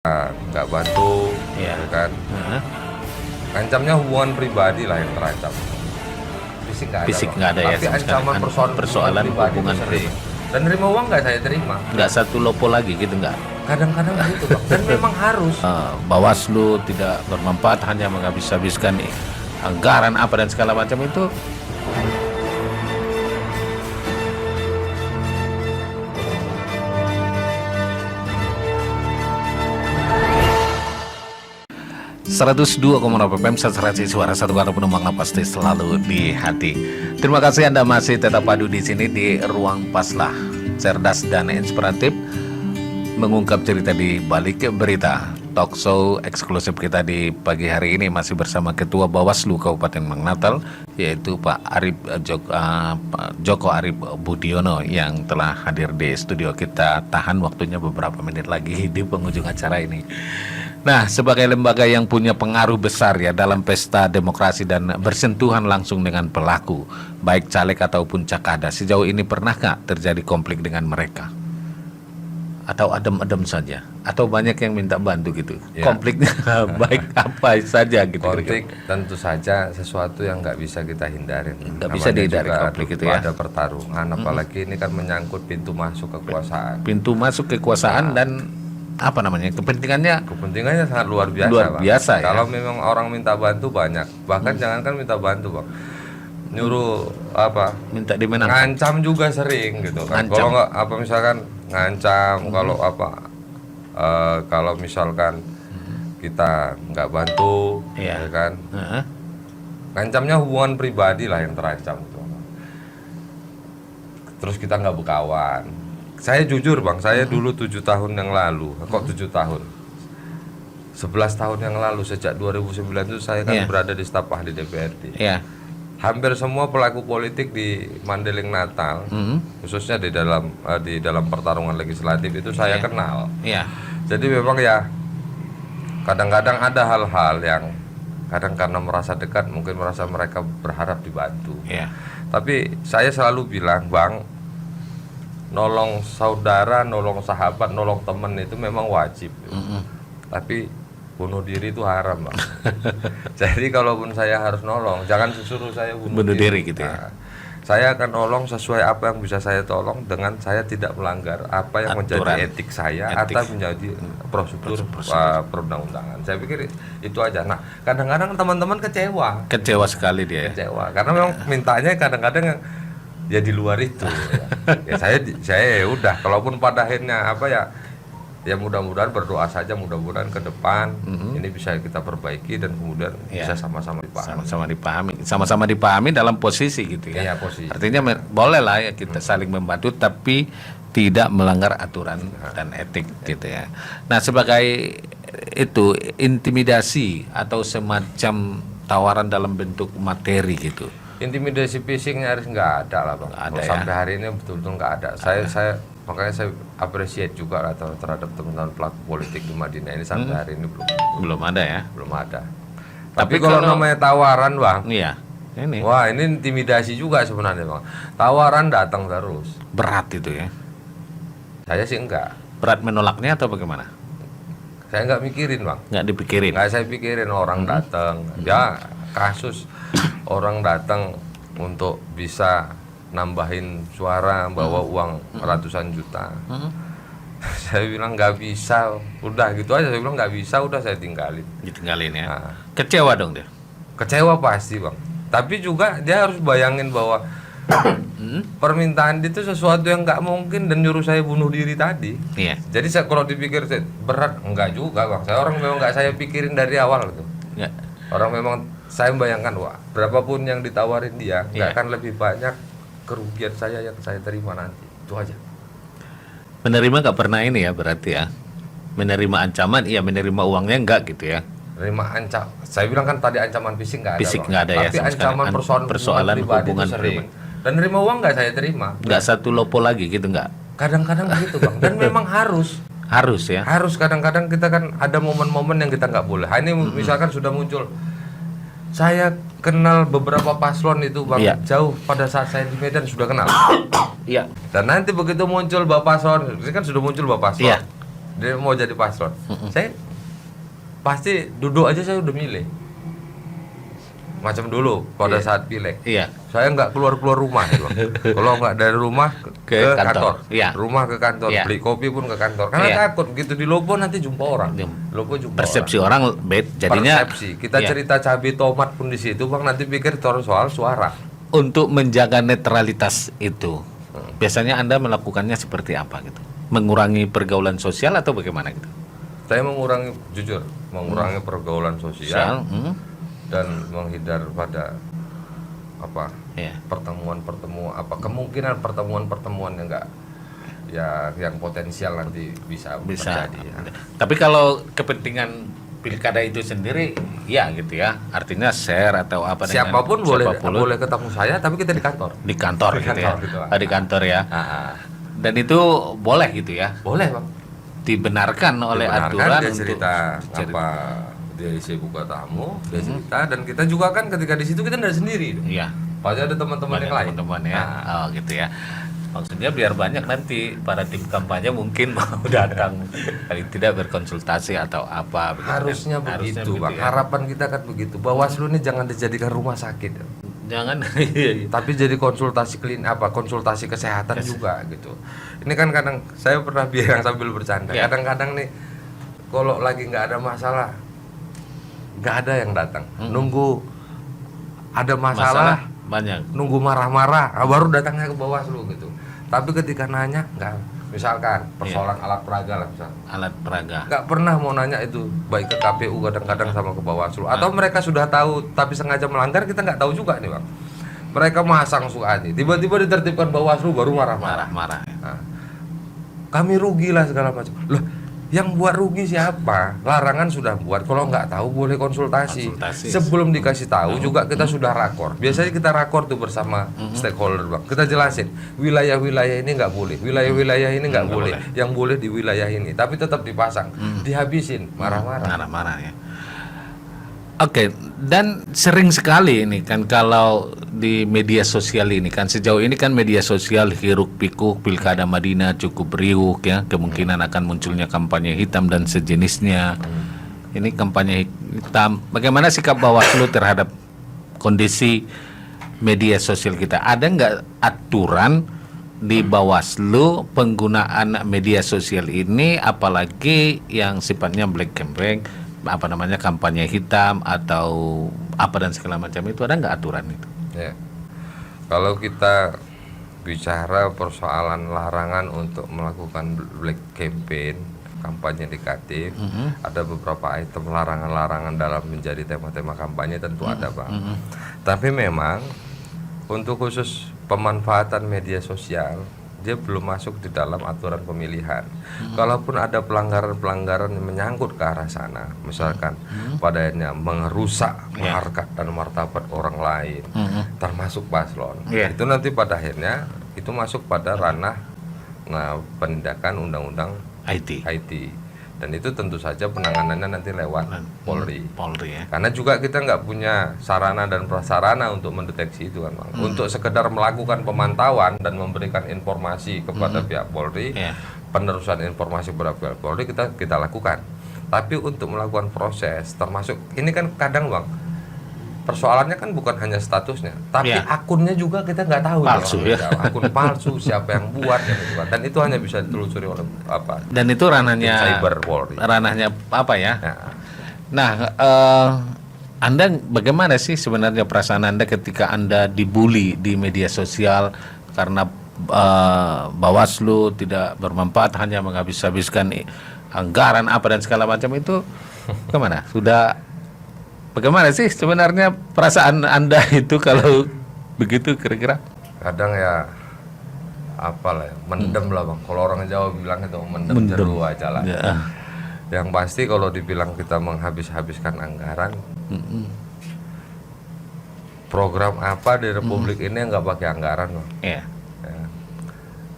nggak bantu, Iya. ya kan? Ancamnya hubungan pribadi lah yang terancam. Fisik nggak ada. Fisik Bang. nggak ada ya, Tapi sama sekali. ancaman Persoalan pribadi hubungan itu sering. Dan nerima uang nggak saya terima. Nggak satu lopo lagi gitu nggak? Kadang-kadang gitu bang. Dan memang harus. Bawaslu tidak bermanfaat, hanya menghabis-habiskan anggaran apa dan segala macam itu. FM saturasi suara satu kata penumpang pasti selalu di hati. Terima kasih Anda masih tetap padu di sini di Ruang Paslah, cerdas dan inspiratif, mengungkap cerita di balik berita. Talk show eksklusif kita di pagi hari ini masih bersama Ketua Bawaslu Kabupaten Mangnatal, yaitu Pak Joko Arif Budiono yang telah hadir di studio kita. Tahan waktunya beberapa menit lagi di penghujung acara ini. Nah, sebagai lembaga yang punya pengaruh besar ya dalam pesta demokrasi dan bersentuhan langsung dengan pelaku, baik caleg ataupun cakada, sejauh ini pernahkah terjadi konflik dengan mereka? Atau adem-adem saja? Atau banyak yang minta bantu gitu? Ya. Konfliknya baik apa saja gitu? Konflik tentu saja sesuatu yang nggak bisa kita hindarin. Nggak bisa dihindari konflik itu ya. Ada pertarungan, apalagi ini kan menyangkut pintu masuk kekuasaan. Pintu masuk kekuasaan dan apa namanya, kepentingannya sangat luar biasa, ya? Kalau memang orang minta bantu banyak, bahkan jangankan minta bantu bang, nyuruh minta dimenangkan, ngancam juga sering gitu kan. Kalau nggak misalkan ngancam, kalau misalkan kita nggak bantu, ya kan, ngancamnya hubungan pribadi lah yang terancam gitu. Terus kita nggak berkawan. Saya jujur bang, saya dulu 7 tahun yang lalu, kok 7 tahun? 11 tahun yang lalu, sejak 2009 itu saya kan berada di staf ahli DPRD. Hampir semua pelaku politik di Mandailing Natal, khususnya di dalam pertarungan legislatif itu saya kenal. Jadi memang ya, kadang-kadang ada hal-hal yang kadang karena merasa dekat, mungkin merasa mereka berharap dibantu. Tapi saya selalu bilang, bang, nolong saudara, nolong sahabat, nolong teman itu memang wajib. Tapi bunuh diri itu haram, bang. Jadi kalaupun saya harus nolong, jangan suruh saya bunuh diri gitu ya. Saya akan nolong sesuai apa yang bisa saya tolong, dengan saya tidak melanggar apa yang menjadi etik saya atau menjadi prosedur perundang-undangan. Saya pikir itu aja. Nah, kadang-kadang teman-teman kecewa sekali dia. Kecewa karena memang mintanya kadang-kadang ya di luar itu. Ya saya ya udah, kalaupun pada akhirnya ya mudah-mudahan berdoa saja, mudah-mudahan ke depan ini bisa kita perbaiki dan kemudian bisa sama-sama dipahami dalam posisi gitu ya. Posisi. Artinya boleh lah ya kita saling membantu, tapi tidak melanggar aturan dan etik gitu ya. Nah, sebagai itu intimidasi atau semacam tawaran dalam bentuk materi gitu. Intimidasi fisik nyaris nggak ada lah bang. Sampai hari ini betul-betul nggak ada. Makanya saya appreciate juga lah terhadap teman-teman pelaku politik di Madinah ini sampai hari ini belum ada ya. Belum ada. Tapi kalau namanya tawaran bang, wah ini intimidasi juga sebenarnya bang. Tawaran datang terus. Berat itu ya. Saya sih enggak. Berat menolaknya atau bagaimana? Saya nggak mikirin bang. Nggak dipikirin. Nggak saya pikirin orang datang. Ya kasus orang datang untuk bisa nambahin suara, bawa uang ratusan juta. Saya bilang nggak bisa, udah gitu aja. Saya bilang nggak bisa, udah saya tinggalin ya. Nah, kecewa dong dia. Kecewa pasti bang. Tapi juga dia harus bayangin bahwa permintaan itu sesuatu yang nggak mungkin dan nyuruh saya bunuh diri tadi. Jadi kalau dipikir berat, enggak juga bang. Orang memang nggak saya pikirin dari awal gitu. Orang memang saya membayangkan, wah berapapun yang ditawarin dia nggak akan lebih banyak kerugian saya yang saya terima nanti. Itu aja. Menerima nggak pernah ini ya berarti ya. Menerima ancaman, menerima uangnya enggak gitu ya. Menerima saya bilang kan tadi ancaman fisik nggak ada. Fisik nggak ada. Tapi ancaman persoalan hubungan pribadi. Dan nerima uang nggak saya terima. Nggak satu lopo lagi gitu nggak. Kadang-kadang gitu bang. Dan memang harus ya. Harus kadang-kadang kita kan ada momen-momen yang kita nggak boleh. Ini misalkan sudah muncul. Saya kenal beberapa paslon itu bang, jauh pada saat saya di Medan sudah kenal. Dan nanti begitu muncul bapak paslon, ini kan sudah muncul bapak paslon. dia mau jadi paslon, saya pasti duduk aja saya udah milih. Macam dulu pada saat pileg, saya nggak keluar rumah ya, Bang. Kalau nggak dari rumah ke kantor, rumah ke kantor, beli kopi pun ke kantor, karena takut begitu di Lopo nanti jumpa orang. Persepsi orang jadinya. Persepsi. Kita cerita cabai tomat pun di situ, Bang, nanti pikir soal suara. Untuk menjaga netralitas itu, biasanya Anda melakukannya seperti apa gitu? Mengurangi pergaulan sosial atau bagaimana gitu? Saya mengurangi pergaulan sosial. Dan menghindar pada pertemuan kemungkinan pertemuan yang enggak yang potensial nanti bisa terjadi ya. Tapi kalau kepentingan pilkada itu sendiri gitu ya, artinya share atau apa siapapun boleh ketemu saya, tapi kita di kantor gitu ya. Di kantor ya. Dan itu boleh gitu ya, boleh, Bang, dibenarkan oleh aturan dia cerita apa dia isi buka tamu, dia cerita, dan kita juga kan ketika di situ kita tidak sendiri. Iya. Pasti ada teman-teman yang lain. Teman-teman ya. Gitu ya. Maksudnya biar banyak nanti para tim kampanye mungkin mau datang, paling tidak berkonsultasi atau apa. Harusnya begitu, Bang. Ya. Harapan kita kan begitu. Bawaslu ini jangan dijadikan rumah sakit. Jangan. Tapi jadi konsultasi konsultasi kesehatan juga gitu. Ini kan kadang saya pernah bilang sambil bercanda. Kadang-kadang nih kalau lagi nggak ada masalah, nggak ada yang datang, nunggu ada masalah banyak, nunggu marah-marah baru datangnya ke Bawaslu gitu. Tapi ketika nanya nggak, misalkan persoalan alat peraga lah, alat peraga nggak pernah mau nanya itu, baik ke KPU kadang-kadang sama ke Bawaslu, atau mereka sudah tahu tapi sengaja melanggar, kita nggak tahu juga nih, Bang. Mereka masang suani, tiba-tiba ditertibkan Bawaslu baru marah-marah. Nah, kami rugi lah segala macam. Loh, yang buat rugi siapa? Larangan sudah buat. Kalau nggak tahu boleh konsultasi. Sebelum dikasih tahu juga kita sudah rakor. Biasanya kita rakor tuh bersama stakeholder, Bang. Kita jelasin wilayah-wilayah ini nggak boleh, wilayah-wilayah ini nggak boleh. Yang boleh di wilayah ini. Tapi tetap dipasang, dihabisin, marah-marah ya. Oke, dan sering sekali ini kan kalau di media sosial ini kan, sejauh ini kan media sosial hiruk pikuk pilkada Madinah cukup riuh ya, kemungkinan akan munculnya kampanye hitam dan sejenisnya. Ini kampanye hitam, bagaimana sikap Bawaslu terhadap kondisi media sosial kita? Ada nggak aturan di Bawaslu penggunaan media sosial ini, apalagi yang sifatnya black campaign, kampanye hitam atau apa dan segala macam itu, ada nggak aturan itu? Ya. Kalau kita bicara persoalan larangan untuk melakukan black campaign, kampanye negatif, ada beberapa item larangan-larangan dalam menjadi tema-tema kampanye tentu ada, Bang. Tapi memang untuk khusus pemanfaatan media sosial, dia belum masuk di dalam aturan pemilihan. Kalaupun ada pelanggaran-pelanggaran yang menyangkut ke arah sana, misalkan padanya merusak harkat dan martabat orang lain, termasuk paslon, itu nanti pada akhirnya itu masuk pada ranah penindakan undang-undang IT. Dan itu tentu saja penanganannya nanti lewat Polri ya. Karena juga kita nggak punya sarana dan prasarana untuk mendeteksi itu kan, Bang. Untuk sekedar melakukan pemantauan dan memberikan informasi kepada pihak Polri, penerusan informasi kepada pihak Polri kita lakukan. Tapi untuk melakukan proses, termasuk ini kan kadang, Bang, persoalannya kan bukan hanya statusnya, tapi akunnya juga kita nggak tahu. Palsu ya. Akun palsu, siapa yang buat dan itu hanya bisa ditelusuri oleh apa. Dan itu ranahnya cyber Polri. Ranahnya apa ya? Nah, Anda bagaimana sih sebenarnya perasaan Anda ketika Anda dibully di media sosial karena Bawaslu tidak bermanfaat, hanya menghabis-habiskan anggaran apa dan segala macam itu? Kemana? Bagaimana sih sebenarnya perasaan Anda itu kalau begitu kira-kira? Kadang ya mendem lah, Bang. Kalau orang Jawa bilang itu mendem. Jeru aja lah. Yang pasti kalau dibilang kita menghabis-habiskan anggaran, program apa di Republik ini nggak pakai anggaran, Bang. Ya.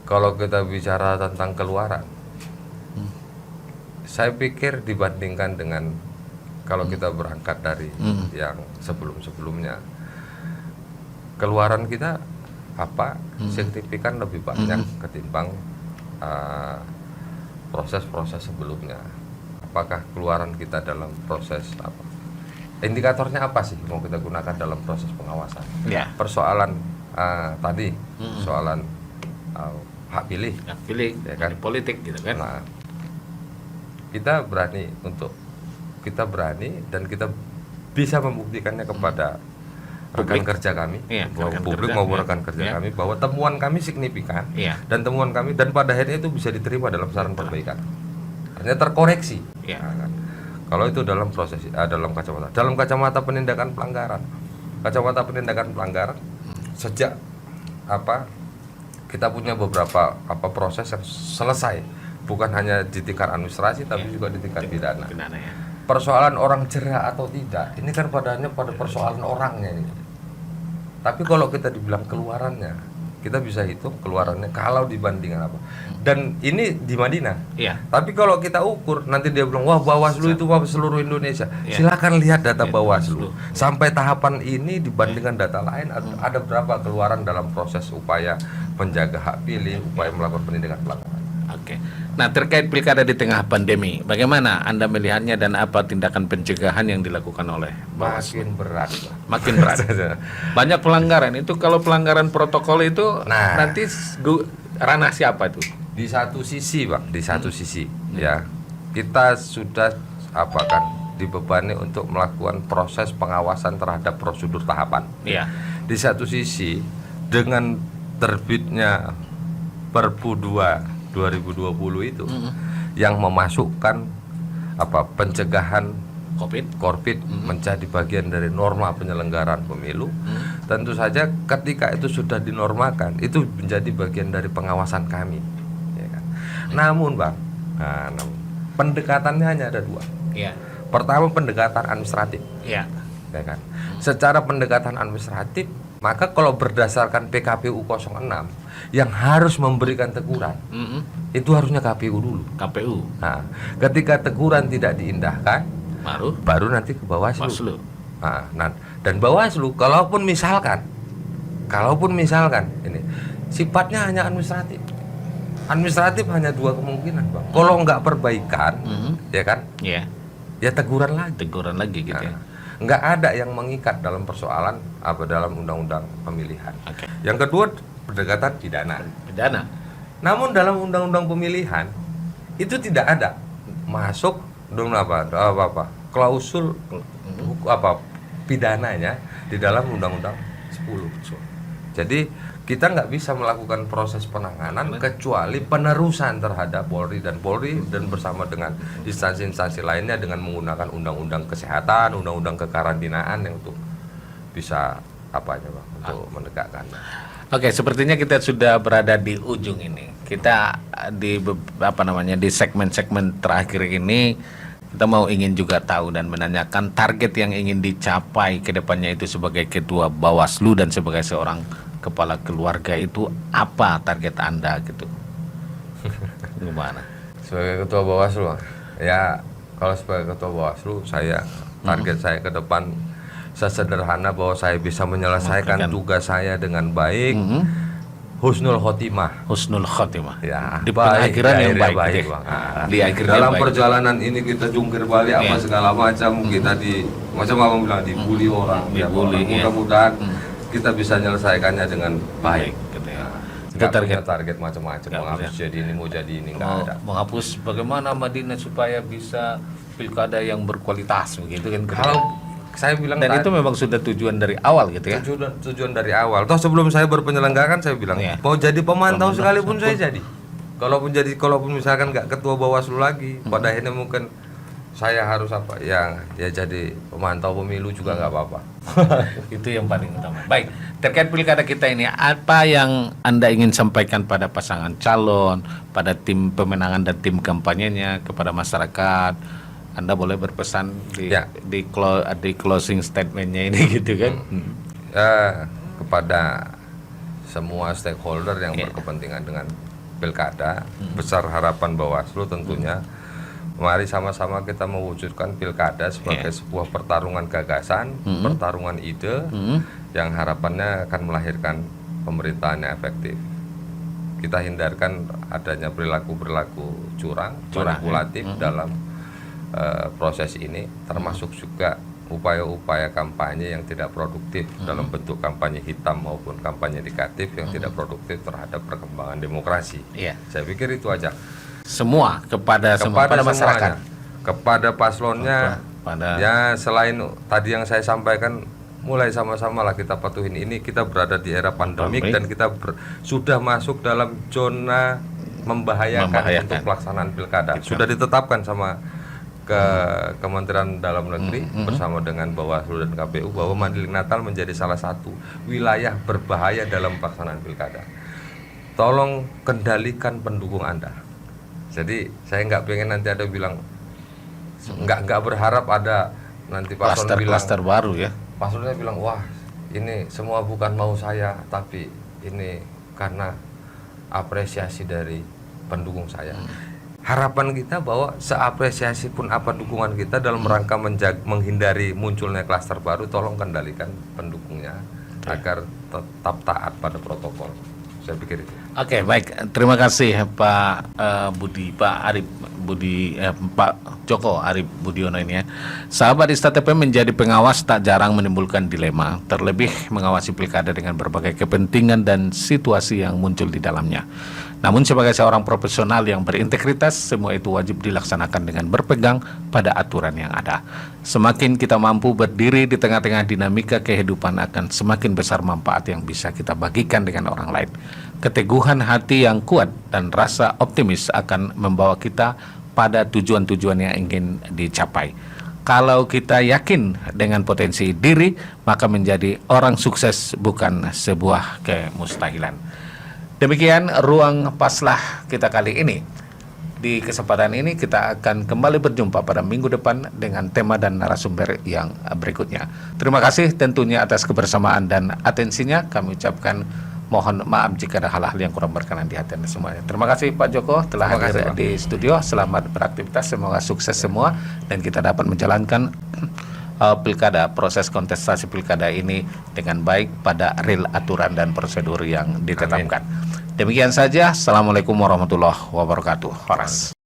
Kalau kita bicara tentang keluaran, saya pikir dibandingkan dengan kalau kita berangkat dari yang sebelum-sebelumnya, keluaran kita signifikan lebih banyak ketimbang proses-proses sebelumnya. Apakah keluaran kita dalam proses apa? Indikatornya apa sih mau kita gunakan dalam proses pengawasan? Ya. Persoalan tadi, soalan hak pilih, ya kan, politik gitu kan. Nah, kita berani dan kita bisa membuktikannya kepada rekan kerja kami, publik maupun rekan kerja kami, bahwa temuan kami signifikan dan temuan kami dan pada akhirnya itu bisa diterima dalam saran perbaikan, artinya terkoreksi. Nah, kan. Kalau itu dalam proses dalam kacamata penindakan pelanggaran, sejak kita punya beberapa proses yang selesai, bukan hanya di tingkat administrasi tapi juga di tingkat pidana. Ya. Persoalan orang jera atau tidak, ini kan pada persoalan orangnya ini. Tapi kalau kita dibilang keluarannya, kita bisa hitung keluarannya kalau dibandingkan apa. Dan ini di Madinah. Tapi kalau kita ukur, nanti dia bilang, wah Bawaslu itu seluruh Indonesia. Silakan lihat data Bawaslu. Sampai tahapan ini dibandingkan data lain, ada berapa keluaran dalam proses upaya menjaga hak pilih, upaya melakukan penindakan pelanggaran. Oke. Nah, terkait pilkada di tengah pandemi, bagaimana Anda melihatnya dan apa tindakan pencegahan yang dilakukan oleh Bawaslu? Makin berat. Banyak pelanggaran itu. Kalau pelanggaran protokol itu nanti ranah siapa itu? Di satu sisi, Bang, ya, kita sudah dibebani untuk melakukan proses pengawasan terhadap prosedur tahapan. Di satu sisi, dengan terbitnya Perpu 2 2020 itu yang memasukkan pencegahan COVID menjadi bagian dari norma penyelenggaraan pemilu. Tentu saja ketika itu sudah dinormakan, itu menjadi bagian dari pengawasan kami, ya kan? Namun Bang, pendekatannya hanya ada dua. Pertama, pendekatan administratif, ya kan? Secara pendekatan administratif, maka kalau berdasarkan PKPU 06 yang harus memberikan teguran, itu harusnya KPU dulu. Nah, ketika teguran tidak diindahkan, baru nanti ke Bawaslu. Nah, dan Bawaslu, kalaupun misalkan ini sifatnya hanya administratif hanya dua kemungkinan, Bang. Kalau nggak perbaikan, ya kan? Ya teguran lagi gitu. Nggak ada yang mengikat dalam persoalan dalam undang-undang pemilihan. Yang kedua, pendekatan pidana. Namun dalam undang-undang pemilihan itu tidak ada masuk klausul pidananya di dalam undang-undang 10. Jadi kita nggak bisa melakukan proses penanganan kecuali penerusan terhadap Polri dan bersama dengan instansi-instansi lainnya dengan menggunakan undang-undang kesehatan, undang-undang kekarantinaan yang untuk bisa untuk menegakkan. Oke, sepertinya kita sudah berada di ujung ini. Kita di di segmen-segmen terakhir ini kita ingin juga tahu dan menanyakan target yang ingin dicapai ke depannya itu sebagai ketua Bawaslu dan sebagai seorang kepala keluarga itu apa target Anda gitu? Gimana? Sebagai ketua Bawaslu, ya kalau sebagai ketua Bawaslu target saya ke depan sesederhana bahwa saya bisa menyelesaikan tugas saya dengan baik, husnul khotimah. Ya, di pengakhiran yang baik. Di dalam perjalanan ini kita jungkir balik apa segala macam, kita dibully orang, mudah-mudahan kita bisa menyelesaikannya dengan baik. Itu target macam-macam, menghapus jadi ini mau jadi ini, nggak ada. Menghapus bagaimana Madinah supaya bisa pilkada yang berkualitas begitu kan? Kalau saya bilang dan itu memang sudah tujuan dari awal gitu ya. Tujuan dari awal. Toh sebelum saya berpenyelenggaraan saya bilang mau jadi pemantau sekalipun saya jadi. Kalaupun misalkan nggak ketua Bawaslu lagi, pada akhirnya mungkin saya harus ya jadi pemantau pemilu juga nggak apa-apa. Itu yang paling utama. Baik, terkait pilkada kita ini, apa yang Anda ingin sampaikan pada pasangan calon, pada tim pemenangan dan tim kampanyenya, kepada masyarakat? Anda boleh berpesan di closing statementnya ini gitu kan? Kepada semua stakeholder yang berkepentingan dengan pilkada, besar harapan Bawaslu tentunya, mari sama-sama kita mewujudkan pilkada sebagai sebuah pertarungan gagasan, pertarungan ide, yang harapannya akan melahirkan pemerintahan yang efektif. kita hindarkan adanya perilaku-perilaku curang, Curang, manipulatif dalam proses ini, termasuk juga upaya-upaya kampanye yang tidak produktif dalam bentuk kampanye hitam maupun kampanye negatif yang tidak produktif terhadap perkembangan demokrasi. Iya. Saya pikir itu aja. Semua kepada Kepada masyarakat. semuanya, kepada paslonnya, Pada ya selain tadi yang saya sampaikan, mulai sama-sama lah kita patuhin ini. Kita berada di era pandemik dan kita sudah masuk dalam zona membahayakan untuk pelaksanaan pilkada. Sudah ditetapkan sama Kementerian Dalam Negeri bersama dengan Bawaslu dan KPU bahwa Mandiling Natal menjadi salah satu wilayah berbahaya dalam pelaksanaan pilkada. Tolong kendalikan pendukung Anda. Jadi saya nggak pengen nanti ada bilang, nggak berharap ada nanti paslon bilang, klaster baru ya. paslonnya bilang, wah ini semua bukan mau saya, tapi ini karena apresiasi dari pendukung saya. Harapan kita bahwa seapresiasi pun apa dukungan kita dalam rangka menghindari munculnya klaster baru, tolong kendalikan pendukungnya agar tetap taat pada protokol. Saya pikir itu. Oke, baik. Terima kasih Pak Joko Arif Budiono ini ya. Sahabat Istad FM menjadi pengawas tak jarang menimbulkan dilema, terlebih mengawasi pilkada dengan berbagai kepentingan dan situasi yang muncul di dalamnya. Namun sebagai seorang profesional yang berintegritas, semua itu wajib dilaksanakan dengan berpegang pada aturan yang ada. Semakin kita mampu berdiri di tengah-tengah dinamika kehidupan, akan semakin besar manfaat yang bisa kita bagikan dengan orang lain. Keteguhan hati yang kuat dan rasa optimis akan membawa kita pada tujuan-tujuan yang ingin dicapai. Kalau kita yakin dengan potensi diri, maka menjadi orang sukses bukan sebuah kemustahilan. Demikian ruang paslah kita kali ini. Di kesempatan ini kita akan kembali berjumpa pada minggu depan dengan tema dan narasumber yang berikutnya. Terima kasih tentunya atas kebersamaan dan atensinya. Kami ucapkan mohon maaf jika ada hal-hal yang kurang berkenan di hati Anda semuanya. Terima kasih Pak Joko telah hadir di studio. Selamat beraktivitas, semoga sukses semua dan kita dapat menjalankan pilkada, proses kontestasi pilkada ini dengan baik pada real aturan dan prosedur yang ditetapkan. Demikian saja. Assalamualaikum warahmatullahi wabarakatuh. Horas.